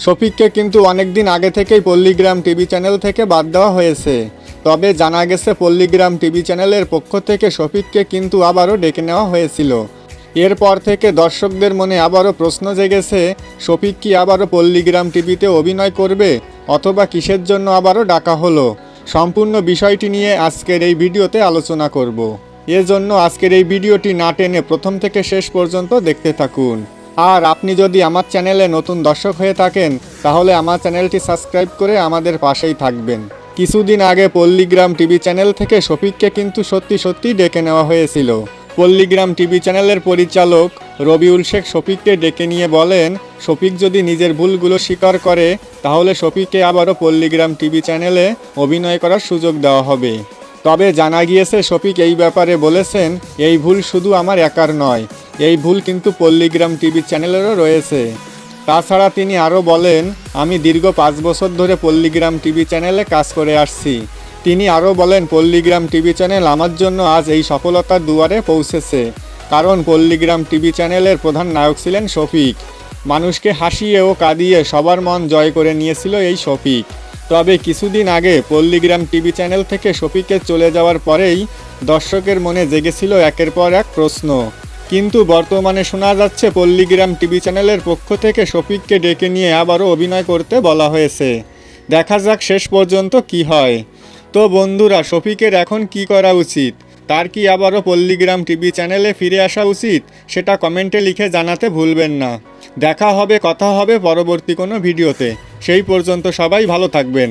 শফিককে কিন্তু অনেকদিন আগে থেকেই পল্লীগ্রাম টিভি চ্যানেল থেকে বাদ দেওয়া হয়েছে। তবে জানা গেছে পল্লীগ্রাম টিভি চ্যানেলের পক্ষ থেকে শফিককে কিন্তু আবারও ডেকে নেওয়া হয়েছিল। এরপর থেকে দর্শকদের মনে আবারও প্রশ্ন জেগেছে, শফিক কি আবারও পল্লীগ্রাম টিভিতে অভিনয় করবে অথবা কিসের জন্য আবারও ডাকা হলো। সম্পূর্ণ বিষয়টি নিয়ে আজকের এই ভিডিওতে আলোচনা করব। এজন্য আজকের এই ভিডিওটি না টেনে প্রথম থেকে শেষ পর্যন্ত দেখতে থাকুন। আর আপনি যদি আমার চ্যানেলে নতুন দর্শক হয়ে থাকেন তাহলে আমার চ্যানেলটি সাবস্ক্রাইব করে আমাদের পাশেই থাকবেন। কিছুদিন আগে পল্লীগ্রাম টিভি চ্যানেল থেকে শফিককে কিন্তু সত্যি ডেকে নেওয়া হয়েছিল। পল্লীগ্রাম টিভি চ্যানেলের পরিচালক রবিউল শেখ শফিককে ডেকে নিয়ে বলেন, শফিক যদি নিজের ভুলগুলো স্বীকার করে তাহলে শফিককে আবারও পল্লীগ্রাম টিভি চ্যানেলে অভিনয় করার সুযোগ দেওয়া হবে। তবে জানা গিয়েছে শফিক এই ব্যাপারে বলেছেন, এই ভুল শুধু আমার একার নয়, এই ভুল কিন্তু পল্লীগ্রাম টিভি চ্যানেলেরও রয়েছে। তাছাড়া তিনি আরও বলেন, আমি দীর্ঘ 5 বছর ধরে পল্লীগ্রাম টিভি চ্যানেলে কাজ করে আসছি। তিনি আরও বলেন, পল্লীগ্রাম টিভি চ্যানেল আমার জন্য আজ এই সফলতার দুয়ারে পৌঁছেছে, কারণ পল্লীগ্রাম টিভি চ্যানেলের প্রধান নায়ক ছিলেন শফিক। মানুষকে হাসিয়ে ও কাঁদিয়ে সবার মন জয় করে নিয়েছিল এই শফিক। তবে কিছুদিন আগে পল্লীগ্রাম টিভি চ্যানেল থেকে শফিকের চলে যাওয়ার পরেই দর্শকের মনে জেগেছিল একের পর এক প্রশ্ন। কিন্তু বর্তমানে শোনা যাচ্ছে পল্লীগ্রাম টিভি চ্যানেলের পক্ষ থেকে শফিককে ডেকে নিয়ে আবারও অভিনয় করতে বলা হয়েছে। দেখা যাক শেষ পর্যন্ত কি হয়। তো বন্ধুরা, শফিকের এখন কি করা উচিত? তার কি আবারও পল্লীগ্রাম টিভি চ্যানেলে ফিরে আসা উচিত? সেটা কমেন্টে লিখে জানাতে ভুলবেন না। দেখা হবে, কথা হবে পরবর্তী কোনো ভিডিওতে। সেই পর্যন্ত সবাই ভালো থাকবেন।